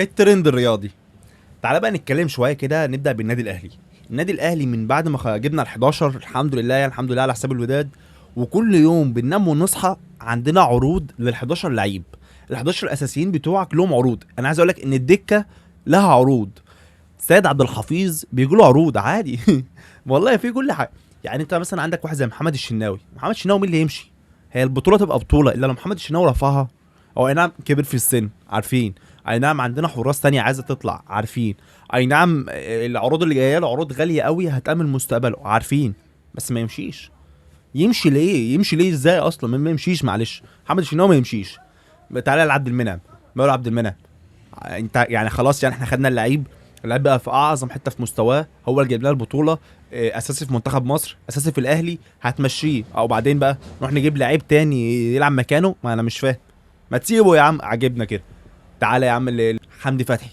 الترند الرياضي. تعالى بقى نتكلم شويه كده، نبدا بالنادي الاهلي. النادي الاهلي من بعد ما جبنا ال11، الحمد لله يعني الحمد لله على حساب الوداد. وكل يوم بننام ونصحى عندنا عروض لل11 لعيب. ال11 الاساسيين بتوعك لهم عروض. انا عايز اقول لك ان الدكه لها عروض. سيد عبد الحفيظ بيجي له عروض عادي. والله في كل حاجه. يعني انت مثلا عندك واحد زي محمد الشناوي. محمد الشناوي مين اللي يمشي؟ هي البطوله تبقى بطوله الا لو محمد الشناوي رفعها. هو اي نعم كبر في السن، عارفين. اي نعم عندنا حراس تانية عايزه تطلع، عارفين. اي نعم العروض اللي جايه له عروض غاليه قوي هتامن مستقبله، عارفين. بس ما يمشيش. يمشي ليه؟ يمشي ليه ازاي اصلا؟ ما يمشيش، معلش. محمد الشناوي ما يمشيش. تعالى لعبد المنعم. ماله عبد المنعم؟ انت يعني خلاص، يعني احنا خدنا اللعيب. اللعيب بقى في اعظم حته في مستواه، هو اللي جايب لنا البطوله. اساسي في منتخب مصر، اساسي في الاهلي. هتمشيه او بعدين بقى نروح نجيب لعيب تاني يلعب مكانه؟ ما انا مش فاهم. ما تسيبه يا عم، عجبنا كده. تعالى يا عم حمدي فتحي.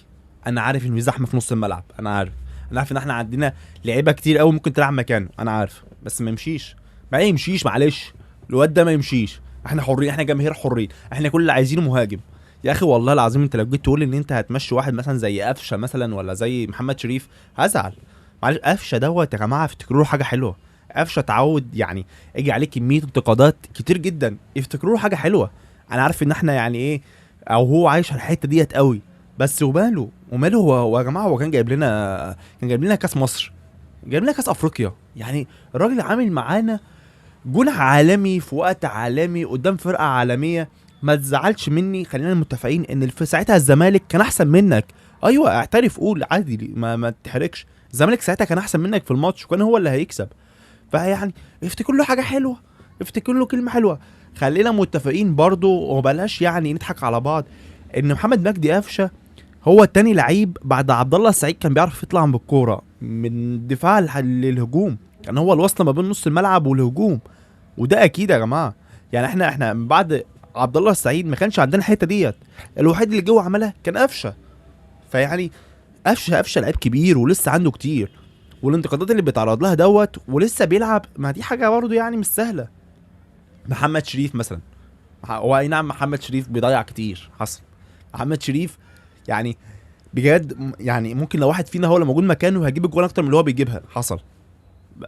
انا عارف ان في زحمه في نص الملعب، انا عارف. انا عارف ان احنا عندنا لعيبه كتير قوي ممكن تلعب مكانه، انا عارف. بس ما يمشيش. ما يمشيش، معلش. الواد ده ما يمشيش. احنا حرين، احنا جماهير حرين، احنا كل اللي عايزينه مهاجم. يا اخي والله العظيم انت لو جيت تقول ان انت هتمشي واحد مثلا زي قفشه مثلا ولا زي محمد شريف، هزعل. معلش، قفشه دوت يا جماعه افتكروا له حاجه حلوه. قفشه تعود يعني اجي عليه كميه انتقادات كتير جدا، افتكروا له حاجه حلوه. انا عارف ان احنا يعني ايه، او هو عايش على الحته ديت قوي. بس وماله هو يا جماعه. هو كان جايب لنا كاس مصر، جايب لنا كاس افريقيا. يعني الراجل عامل معانا جون عالمي في وقت عالمي قدام فرقه عالميه. ما تزعلش مني، خلينا متفقين ان في ساعتها الزمالك كان احسن منك. ايوه اعترف، قول عادي، ما تحركش. الزمالك ساعتها كان احسن منك في الماتش، وكان هو اللي هيكسب. فيعني افتكر له حاجه حلوه، افتكر له كلمه حلوه. خلينا متفقين برضو، وبلاش يعني نضحك على بعض، ان محمد مجدي قفشه هو التاني لعيب بعد عبد الله السعيد كان بيعرف يطلع بالكوره من الدفاع للهجوم. كان هو الوصل ما بين نص الملعب والهجوم. وده اكيد يا جماعه. يعني احنا من بعد عبد الله السعيد ما كانش عندنا الحته ديت. الوحيد اللي جوه عملها كان قفشه. فيعني قفشه لعيب كبير ولسه عنده كتير. والانتقادات اللي بيتعرض لها دوت ولسه بيلعب، ما دي حاجه برضه يعني مش سهله. محمد شريف مثلا. هو اي نعم محمد شريف بيضيع كتير، حصل. محمد شريف يعني بجد يعني ممكن لو واحد فينا هو اللي موجود مكانه هيجيب الجول اكتر من اللي هو بيجيبها، حصل.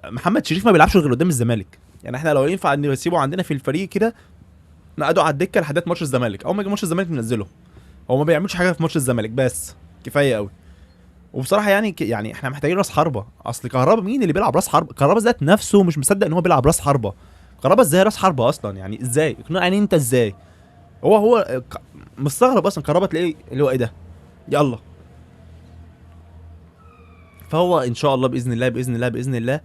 محمد شريف ما بيلعبش غير قدام الزمالك. يعني احنا لو ينفع نسيبه عندنا في الفريق كده، نقعده على الدكه لحد ماتش الزمالك. اول ما يجي ماتش الزمالك ننزله. هو ما بيعملش حاجه في ماتش الزمالك، بس كفايه قوي. وبصراحه يعني يعني احنا محتاجين راس حربه. اصل كهربا مين اللي بيلعب راس حربه؟ كهربا ذات نفسه مش مصدق ان هو بيلعب راس حربه. كهربا ازاي راس حربه اصلا؟ يعني ازاي اقنعني انت ازاي؟ هو مستغرب اصلا. كهربا تلاقيه اللي هو ايه ده؟ يلا. فهو ان شاء الله باذن الله باذن الله باذن الله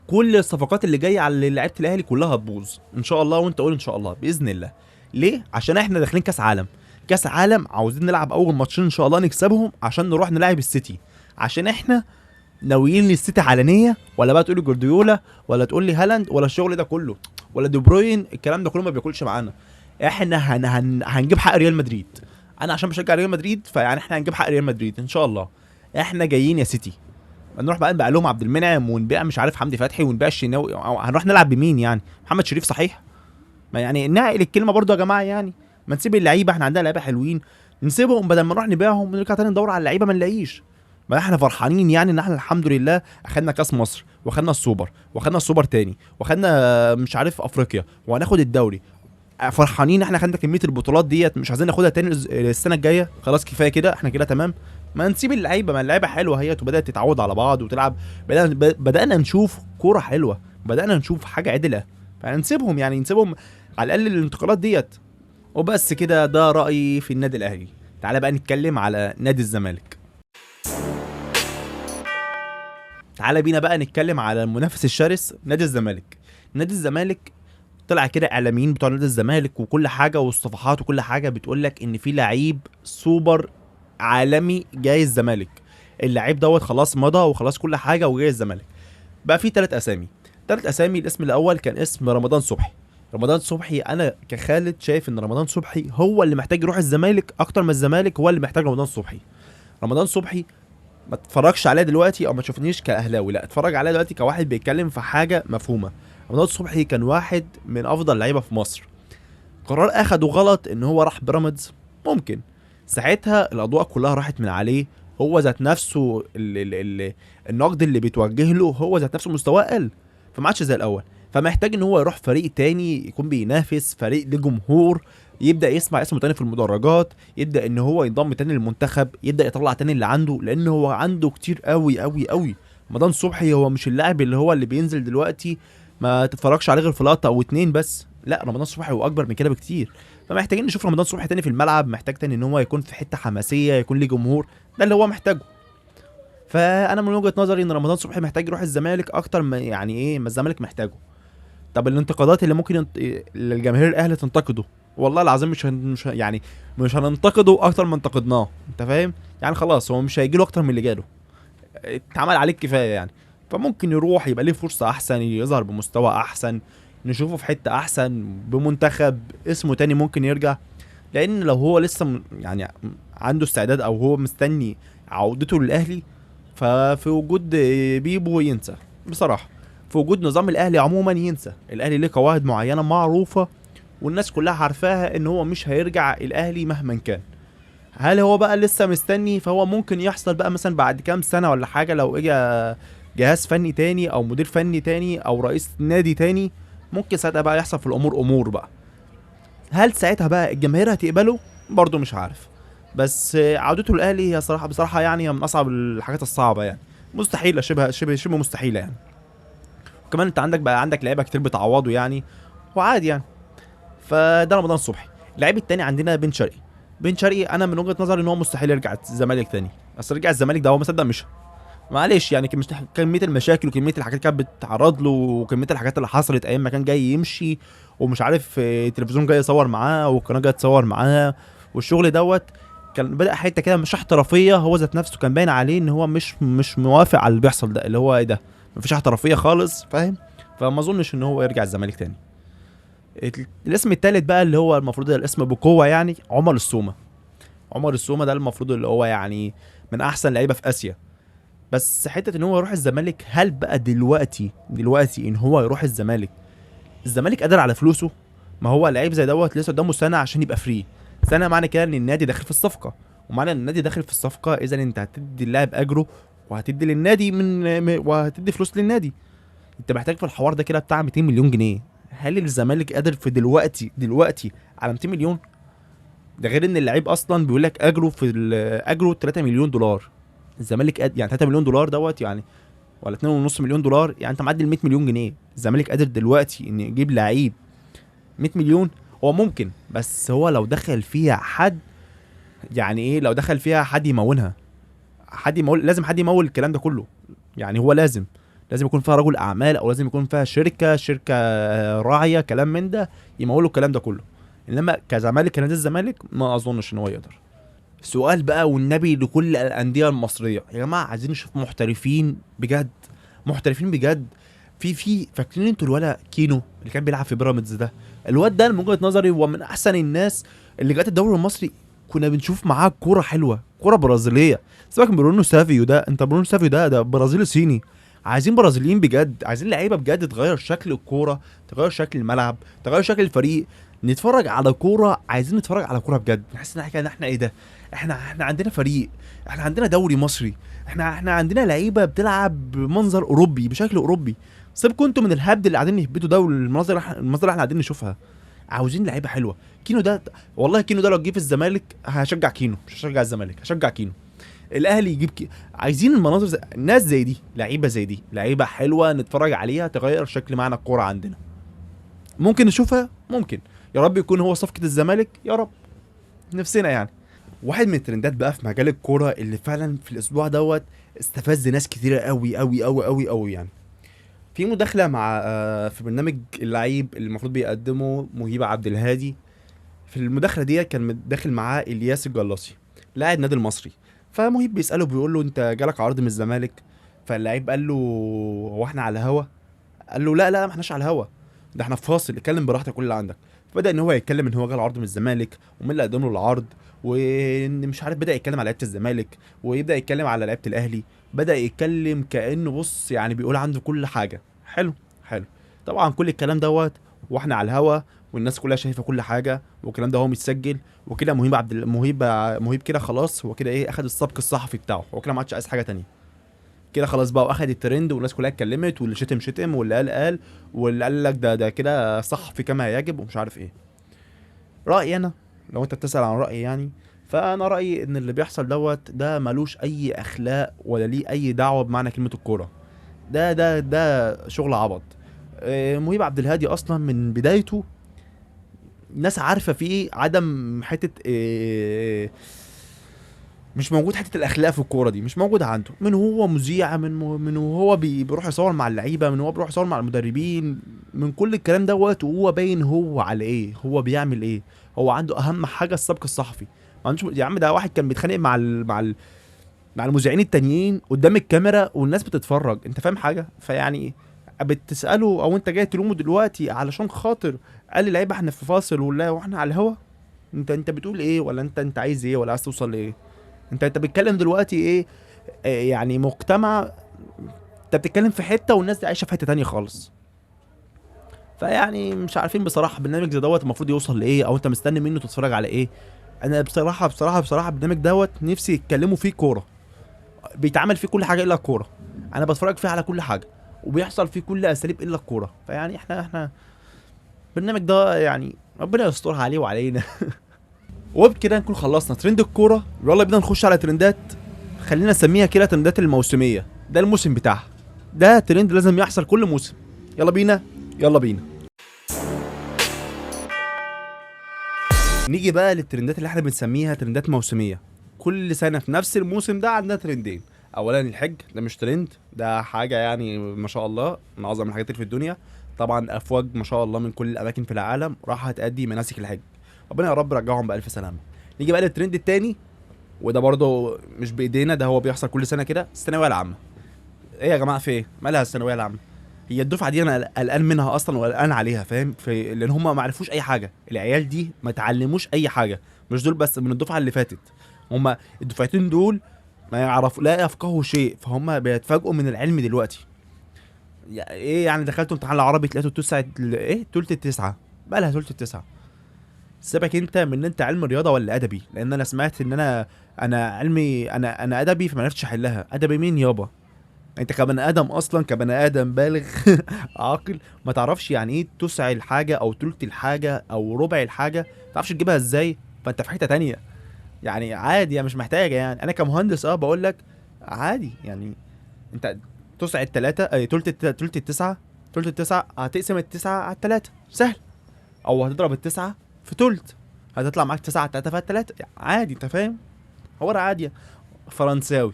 كل الصفقات اللي جايه على لعيبه الاهلي كلها هتبوظ ان شاء الله. وانت قول ان شاء الله باذن الله. ليه؟ عشان احنا داخلين كاس عالم. كاس عالم عاوزين نلعب اول ماتشين ان شاء الله نكسبهم عشان نروح نلعب السيتي. عشان احنا ناويين للسيتي علنيه، ولا بقى تقولي جوارديولا، ولا تقول لي هالاند، ولا الشغل ده كله، ولا دي بروين. الكلام ده كله ما بياكلش معانا. احنا هنجيب حق ريال مدريد. انا عشان بشجع ريال مدريد، فيعني احنا هنجيب حق ريال مدريد ان شاء الله. احنا جايين يا سيتي. نروح بقى نبيع لهم عبد المنعم، ونبيع مش عارف حمدي فتحي، ونبيع الشناوي. هنروح نلعب بمين يعني؟ محمد شريف صحيح؟ ما يعني نعقل الكلمه برضو يا جماعه يعني. ما نسيب اللعيبه، احنا عندنا لعيبه حلوين. نسيبهم بدل ما نروح نبيعهم ونرجع تاني ندور على اللعيبه ما نلاقيش. ما احنا فرحانين يعني ان احنا الحمد لله اخدنا كاس مصر، واخدنا السوبر، واخدنا السوبر تاني، واخدنا مش عارف افريقيا، وهناخد الدوري. فرحانين احنا خدنا كميه البطولات ديت، مش عايزين ناخدها تاني السنه الجايه. خلاص كفايه كده، احنا كده تمام. ما نسيب اللعيبه، ما اللعيبه حلوه هي وبدات تتعود على بعض وتلعب. بدانا نشوف كوره حلوه، بدانا نشوف حاجه عدله. فنسيبهم يعني، نسيبهم على الاقل الانتقالات ديت. وبس كده، ده رايي في النادي الاهلي. تعالى بقى نتكلم على نادي الزمالك. تعالى بينا بقى نتكلم على المنافس الشرس نادي الزمالك. نادي الزمالك طلع كده اعلاميين بتوع نادي الزمالك وكل حاجه، والصفحات وكل حاجه بتقول لك ان في لعيب سوبر عالمي جاي الزمالك. اللعيب دوت خلاص مضى وخلاص كل حاجه وجاي الزمالك. بقى في 3 اسامي. 3 اسامي. الاسم الاول كان اسم رمضان صبحي. رمضان صبحي، انا كخالد شايف ان رمضان صبحي هو اللي محتاج يروح الزمالك اكتر ما الزمالك هو اللي محتاج رمضان صبحي. رمضان صبحي ما تتفرجش عليه دلوقتي او ما تشوفنيش كاهلاوي، لا اتفرج عليه دلوقتي كواحد بيتكلم في حاجه مفهومه. رمضان صبحي كان واحد من افضل لعيبه في مصر. قرار اخده غلط ان هو راح بيراميدز، ممكن. ساعتها الاضواء كلها راحت من عليه. هو ذات نفسه النقد اللي بيتوجه له هو ذات نفسه مستواه قل، فما عادش زي الاول. فمحتاج ان هو يروح فريق تاني يكون بينافس، فريق له جمهور، يبدا يسمع اسمه تاني في المدرجات، يبدا ان هو ينضم تاني للمنتخب، يبدا يطلع تاني اللي عنده، لان هو عنده كتير قوي قوي قوي. رمضان صبحي هو مش اللاعب اللي هو اللي بينزل دلوقتي ما تتفرجش عليه غير في لقطه او اتنين بس، لا رمضان صبحي هو اكبر من كده بكتير. فمحتاجين نشوف رمضان صبحي تاني في الملعب، محتاج تاني ان هو يكون في حته حماسيه، يكون ليه جمهور، ده اللي هو محتاجه. فانا من وجهه نظري ان رمضان صبحي محتاج يروح الزمالك اكتر ما يعني ايه ما الزمالك محتاجه. طب الانتقادات اللي ممكن اللي الجماهير الاهلي تنتقده، والله العظيم يعني مش هننتقده اكتر ما انتقدناه، انت فاهم؟ يعني خلاص هو مش هيجيله اكتر من اللي جاله، اتعمل عليه كفايه يعني. فممكن يروح يبقى ليه فرصه احسن، يظهر بمستوى احسن، نشوفه في حته احسن بمنتخب اسمه تاني ممكن يرجع. لان لو هو لسه يعني عنده استعداد او هو مستني عودته للاهلي، ففي وجود بيبو ينسى بصراحه. في وجود نظام الاهلي عموما ينسى. الاهلي ليه قواعد معينه معروفه والناس كلها عارفاها ان هو مش هيرجع الاهلي مهما كان. هل هو بقى لسه مستني؟ فهو ممكن يحصل بقى مثلا بعد كام سنه ولا حاجه، لو اجى جهاز فني تاني او مدير فني تاني او رئيس نادي تاني، ممكن ساعتها بقى يحصل في الامور امور بقى. هل ساعتها بقى الجماهير هتقبله؟ برضه مش عارف. بس عودته الاهلي هي صراحه بصراحه يعني هي من اصعب الحاجات الصعبه يعني، مستحيله، شبه مستحيله يعني. وكمان انت عندك بقى عندك لعيبه كتير بتعوضه يعني، وعادي يعني. فده رمضان صبحي. اللعيب التاني عندنا بن شرقي. بن شرقي انا من وجهه نظري ان هو مستحيل يرجع الزمالك تاني. اصل رجع الزمالك ده هو ما صدق مش، معلش يعني كميه المشاكل وكميه الحاجات اللي كانت بتتعرض له وكميه الحاجات اللي حصلت ايام ما كان جاي يمشي، ومش عارف التلفزيون جاي يصور معاه والقناه جايه تصور معاه والشغل دوت، كان بدا حته كده مش احترافيه. هو ذات نفسه كان باين عليه ان هو مش موافق على اللي بيحصل ده، اللي هو ايه ده، مفيش احترافيه خالص، فاهم؟ فما اظنش ان هو يرجع الزمالك تاني. الاسم التالت بقى اللي هو المفروض الاسم بقوه يعني عمر السومه. عمر السومه ده المفروض اللي هو يعني من احسن لعيبه في اسيا. بس حته ان هو يروح الزمالك، هل بقى دلوقتي ان هو يروح الزمالك، الزمالك قادر على فلوسه؟ ما هو لعيب زي دوت لسه قدامه سنه عشان يبقى فري. سنه معنى كده ان النادي داخل في الصفقه، ومعنى ان النادي داخل في الصفقه اذا انت هتدي اللاعب اجره، وهتدي للنادي وهتدي فلوس للنادي. انت محتاج في الحوار ده كده بتاع 200 مليون جنيه. هل الزمالك قادر في دلوقتي على 200 مليون؟ ده غير ان اللعيب اصلا بيقول لك اجره اجره 3 مليون دولار. الزمالك يعني 3 مليون دولار دوت يعني، ولا 2.5 مليون دولار، يعني انت معدي ال 100 مليون جنيه. الزمالك قادر دلوقتي ان يجيب لعيب 100 مليون؟ هو ممكن، بس هو لو دخل فيها حد، يعني ايه لو دخل فيها حد يمولها، حد يمول، لازم حد يمول الكلام ده كله. يعني هو لازم يكون فيها رجل اعمال، او لازم يكون فيها شركه راعيه كلام من ده يمولوا الكلام ده كله. انما كزمالك كنادي الزمالك ما اظنش ان هو يقدر. سؤال بقى والنبي لكل الانديه المصريه، يا جماعه عايزين نشوف محترفين بجد، محترفين بجد. فاكرين انتوا الولا كينو اللي كان بيلعب في بيراميدز ده؟ الواد ده من وجهه نظري هو من احسن الناس اللي جت الدوري المصري. كنا بنشوف معاه كوره حلوه، كوره برازيليه. سيبك من برونو سافيو ده، انت برونو سافيو ده برازيلي صيني. عايزين برازيليين بجد، عايزين لعيبه بجد تغير شكل الكوره، تغير شكل الملعب، تغير شكل الفريق. نتفرج على كوره، عايزين نتفرج على كوره بجد، نحس ان احنا ايه ده، احنا عندنا فريق، احنا عندنا دوري مصري، احنا عندنا لعيبه بتلعب بمنظر اوروبي بشكل اوروبي. سيبكم انتوا من الهبد اللي قاعدين يهبطوا ده والمناظر المناظر اللي احنا قاعدين نشوفها. عاوزين لعيبه حلوه. كينو ده والله كينو ده لو جه في الزمالك هشجع كينو، مش هشجع الزمالك، هشجع كينو. الاهلي يجيب عايزين المناظر الناس زي دي، لعيبه زي دي، لعيبه حلوه نتفرج عليها تغير شكل معنى الكوره عندنا. ممكن نشوفها، ممكن. يا رب يكون هو صفقه الزمالك، يا رب، نفسنا يعني. واحد من الترندات بقى في مجال الكوره اللي فعلا في الاسبوع دوت استفز ناس كتيره قوي قوي قوي قوي قوي يعني، في مداخله مع في برنامج اللعيب اللي المفروض بيقدمه مهيب عبد الهادي. في المداخله دي كان داخل معاه الياس الجلاصي لاعب النادي المصري. فمهيب بيساله بيقول له انت جالك عرض من الزمالك؟ فاللعيب قال له هو احنا على هوا؟ قال له لا ما احناش على الهوا، ده احنا في فاصل، اتكلم براحتك كل اللي عندك. فبدا ان هو يتكلم ان هو جاله عرض من الزمالك ومين اللي قدم له العرض، وان مش عارف، بدا يتكلم على لعيبه الزمالك ويبدا يتكلم على لعيبه الاهلي. بدا يتكلم كانه بص يعني بيقول عنده كل حاجه. حلو. طبعا كل الكلام دوت واحنا على الهوا والناس كلها شايفه كل حاجه، والكلام ده هو متسجل، وكده مهيب كده خلاص، هو كده ايه اخد السبق الصحفي بتاعه، هو كده ما عادش عايز حاجه تانية كده خلاص بقى، واخد الترند والناس كلها اتكلمت، واللي شتم شتم، واللي قال واللي قال لك ده كده صحفي كما يجب ومش عارف ايه. رايي انا، لو انت بتسال عن رايي يعني، فانا رايي ان اللي بيحصل ده ملوش اي اخلاق ولا ليه اي دعوه بمعنى كلمه الكوره. ده شغل عبط. مهيب عبد الهادي اصلا من بدايته ناس عارفه فيه عدم حته مش موجود حته الاخلاق في الكوره دي، مش موجوده عنده، من هو مذيع، من وهو بيروح يصور مع اللعيبه، من هو بيروح يصور مع المدربين، من كل الكلام دوت، وهو باين هو على ايه، هو بيعمل ايه. هو عنده اهم حاجه السبق الصحفي. ما عندوش يا عم، ده واحد كان بيتخانق مع المذيعين التانيين قدام الكاميرا والناس بتتفرج، انت فاهم حاجه؟ فيعني بتساله او انت جاي تلومه دلوقتي علشان خاطر قال لي لعيبه احنا في فاصل ولا واحنا على الهوا؟ انت بتقول ايه؟ ولا انت عايز ايه؟ ولا عايز توصل لايه؟ انت بتتكلم دلوقتي ايه؟ يعني مجتمع، انت بتتكلم في حته والناس دي عايشه في حته تانية خالص. فيعني مش عارفين بصراحه برنامج زي دوت المفروض يوصل لايه، او انت مستني منه تتفرج على ايه. انا بصراحه البرنامج دوت نفسي يتكلموا فيه كوره، بيتعمل فيه كل حاجه الا الكوره. انا بتفرج فيه على كل حاجه، وبيحصل فيه كل اساليب الا الكوره. فيعني احنا البرنامج ده يعني ربنا يسترها عليه وعلينا. وبكده نكون خلصنا ترند الكوره، يلا بينا نخش على ترندات. خلينا نسميها كده ترندات الموسميه، ده الموسم بتاعها، ده ترند لازم يحصل كل موسم. يلا بينا، يلا بينا. نيجي بقى للترندات اللي احنا بنسميها ترندات موسميه. كل سنه في نفس الموسم ده عندنا ترندين. اولا الحج، ده مش ترند، ده حاجه يعني ما شاء الله من اعظم الحاجات اللي في الدنيا. طبعا افواج ما شاء الله من كل الاماكن في العالم راح تأدي مناسك الحج، ربنا يا رب يرجعهم بالف سلامه. نيجي بقى للترند التاني، وده برضه مش بايدينا، ده هو بيحصل كل سنه كده، الثانويه العامه. ايه يا جماعه في ايه؟ مالها الثانويه العامه؟ هي الدفعه دي انا قلقان منها اصلا وقلقان عليها، فاهم؟ في لان هم ما عرفوش اي حاجه، العيال دي ما اتعلموش اي حاجه. مش دول بس، من الدفعه اللي فاتت، هم الدفعتين دول ما يعرفوا لا يفقهوا شيء، فهم بيتفاجئوا من العلم دلوقتي. ايه يعني دخلتوا امتحان العربي تلاقيته تسعة ايه تلت التسعة، بقالها تلت التسعة. سيبك انت من ان انت علم رياضه ولا ادبي، لان انا سمعت ان انا علمي، انا ادبي فما عرفتش احلها. ادبي مين يابا؟ انت كبني ادم اصلا، كبني ادم بالغ عاقل، ما تعرفش يعني ايه تسع الحاجه او تلت الحاجه او ربع الحاجه، ما تعرفش تجيبها ازاي؟ فانت في حته تانية. يعني عادي يعني، مش محتاجه يعني. انا كمهندس بقول لك عادي يعني. انت تسع التلاته، تلت التسعه، تلت التسعه هتقسم التسعه على التلاته سهل، او هتضرب التسعه في تلت، هتطلع معاك تسعه على التلاته فالتلاته يعني عادي، انت فاهم؟ حوار عادي. فرنساوي،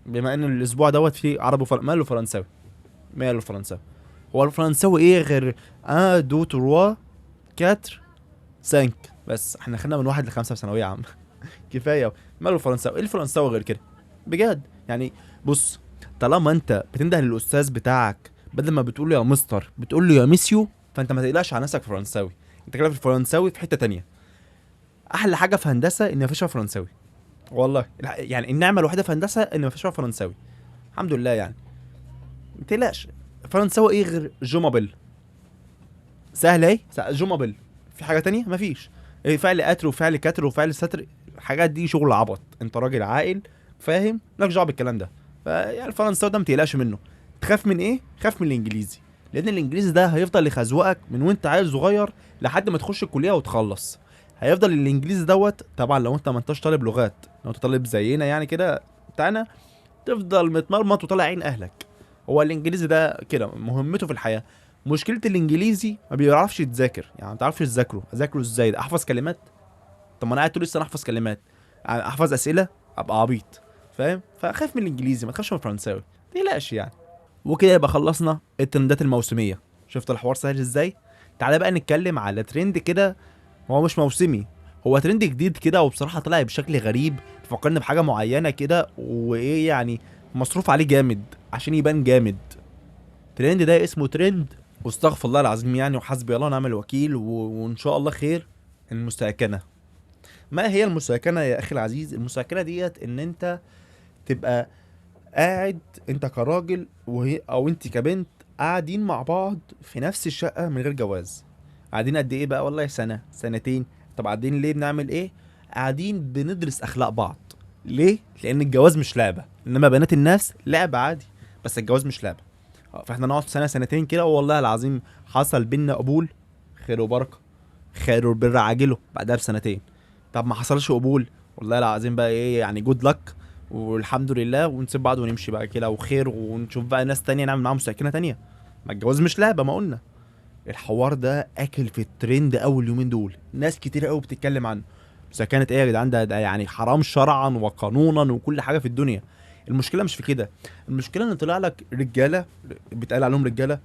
بما ان الاسبوع دوت فيه عربي ماله فرنساوي؟ ماله فرنساوي؟ هو الفرنساوي ايه غير دو تروا كاتر سانك؟ بس احنا خدنا من واحد لخمسه في ثانويه عامه. كفايه. ماله الفرنساوي؟ ايه الفرنساوي غير كده بجد يعني؟ بص، طالما انت بتنده للاستاذ بتاعك بدل ما بتقول له يا مستر بتقول له يا ميسيو، فانت ما تقلقش على نفسك فرنساوي، انت كده في الفرنساوي في حته تانية. احلى حاجه في هندسه ان مفيش فرنساوي، والله يعني النعمه الوحيده في هندسه ان مفيش فرنساوي، الحمد لله يعني. ما تقلقش. فرنساوي ايه غير جومابيل؟ سهل اهي، جومابيل. في حاجه تانية؟ مفيش. إيه فعل قتر وفعل كتر وفعل ستر؟ الحاجات دي شغل عبط، انت راجل عاقل فاهم، مالكش دعوه بالكلام ده. فيعني الفرنساوي ده ما تقلقش منه. تخاف من ايه؟ خاف من الانجليزي، لان الانجليزي ده هيفضل يخزوقك من وانت عيل صغير لحد ما تخش الكليه وتخلص. هيفضل الانجليزي دوت طبعا لو انت ما انتش طالب لغات، لو انت طالب زينا يعني كده بتاعنا، تفضل متمرمط وطالع عين اهلك. هو الانجليزي ده كده مهمته في الحياه. مشكله الانجليزي ما بيعرفش يتذاكر، يعني ما تعرفش تذاكره. اذاكره ازاي؟ ده احفظ كلمات؟ طب ما انا قاعد طول السنه احفظ كلمات، يعني احفظ اسئله ابقى عبيط، فاهم؟ فخاف من الانجليزي، ما تخافش من الفرنساوي، ما تقلقش يعني. وكده يبقى خلصنا الترندات الموسميه. شفت الحوار سهل ازاي؟ تعالى بقى نتكلم على ترند كده، هو مش موسمي، هو ترند جديد كده، وبصراحه طلع بشكل غريب، فكرني بحاجه معينه كده، وايه يعني مصروف عليه جامد عشان يبان جامد. الترند ده اسمه ترند، واستغفر الله العظيم يعني، وحسبي الله ونعم الوكيل وان شاء الله خير. المستيقنه. ما هي المساكنة يا أخي العزيز؟ المساكنة ديت إن أنت تبقى قاعد، أنت كراجل وهي أو أنت كبنت، قاعدين مع بعض في نفس الشقة من غير جواز. قاعدين قد ايه بقى؟ والله سنه سنتين. طب قاعدين ليه؟ بنعمل ايه؟ قاعدين بندرس اخلاق بعض. ليه؟ لان الجواز مش لعبه، انما بنات الناس لعبه عادي، بس الجواز مش لعبه. فاحنا نقعد سنه سنتين كده، والله العظيم حصل بينا قبول، خير وبركه، خير والبر عاجله بعدها بسنتين. طب ما حصلش قبول، والله العظيم بقى ايه يعني، جود لك والحمد لله، ونسيب بعض ونمشي بقى كده وخير، ونشوف بقى ناس تانية نعمل معاهم سكينة تانية. ما الجواز مش لعبة، ما قلنا. الحوار ده اكل في الترند اول يومين دول، ناس كتير قوي بتتكلم عنه. بس كانت ايه يا جدعان؟ ده يعني حرام شرعا وقانونا وكل حاجة في الدنيا. المشكلة مش في كده، المشكلة ان طلع لك رجالة بيتقال عليهم رجالة،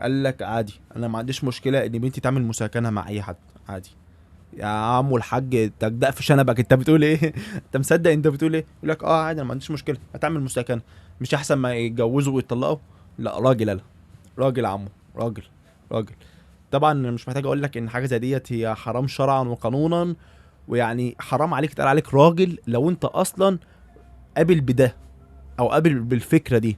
قال لك عادي انا ما عنديش مشكلة ان بنتي تعمل مساكنة مع اي حد، عادي. يا عم الحاج تجدق في شنبك، انت بتقول ايه؟ انت مصدق انت بتقول ايه؟ يقول لك اه عادي انا ما عنديش مشكله هتعمل مساكنه. مش احسن ما يتجوزوا ويطلقوا؟ لا راجل، لا راجل عمو، راجل، راجل. طبعا أنا مش محتاج اقول لك ان حاجه زي ديت هي حرام شرعا وقانونا، ويعني حرام عليك تقال عليك راجل لو انت اصلا قابل بده، او قابل بالفكره دي.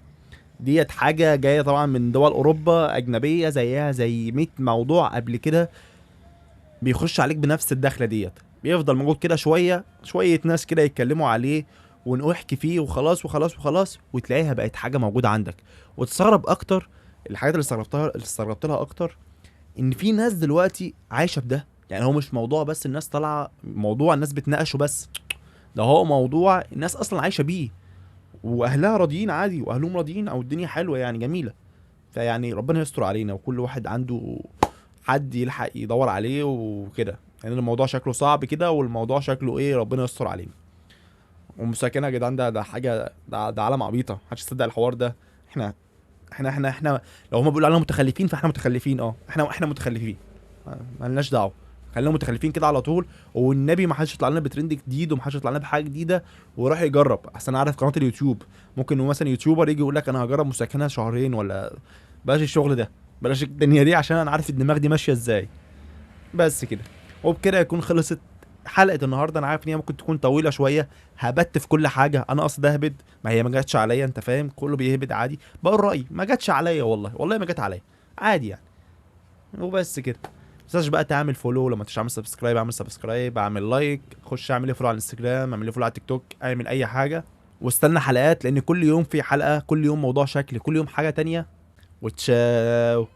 ديت حاجه جايه طبعا من دول اوروبا اجنبيه، زيها زي 100 موضوع قبل كده بيخش عليك بنفس الدخله ديت. بيفضل موجود كده شويه شويه ناس كده يتكلموا عليه ونحكي فيه وخلاص وخلاص وخلاص، وتلاقيها بقت حاجه موجوده عندك. وتستغرب اكتر، الحاجات اللي استغربت لها اكتر، ان في ناس دلوقتي عايشه بده. يعني هو مش موضوع بس الناس طالعه موضوع الناس بتناقشه بس، ده هو موضوع الناس اصلا عايشه بيه، واهلها راضيين عادي، واهلهم راضيين، او الدنيا حلوه يعني جميله. فيعني ربنا يستر علينا، وكل واحد عنده حد يلحق يدور عليه وكده. يعني الموضوع شكله صعب كده، والموضوع شكله ايه، ربنا يستر علينا. ومساكنه يا جدعان، ده حاجه، ده عالم عبيطه، محدش يصدق الحوار ده. احنا احنا لو هما بيقولوا علينا متخلفين فاحنا متخلفين، احنا متخلفين، مالناش دعوه. خلينا متخلفين كده على طول. والنبي ما حدش يطلع لنا بترند جديد، وما حدش يطلع لنا بحاجه جديده ويروح يجرب. احسن انا عارف قناه اليوتيوب ممكن إنه مثلا يوتيوبر يجي يقول لك انا هجرب مساكنه شهرين ولا. بلاش الشغل ده، بلاش الدنيا دي، عشان انا عارف الدماغ دي ماشيه ازاي. بس كده، وبكده يكون خلصت حلقه النهارده. انا عارف ان هي ممكن تكون طويله شويه، هبت في كل حاجه، انا قصدي اهبد، ما هي ما جاتش عليا، انت فاهم، كله بيهبد عادي. بقول رايي، ما جاتش عليا، والله والله ما جات عليا، عادي يعني. وبس كده. متنساش بقى تعمل فولو، لما تعمل سبسكرايب اعمل سبسكرايب، اعمل لايك، خش اعمل لي فولو على الانستجرام، اعمل لي فولو على التيك توك، اعمل اي حاجه. واستنى حلقات، لان كل يوم في حلقه، كل يوم موضوع شكل، كل يوم حاجه تانية. وتشاو.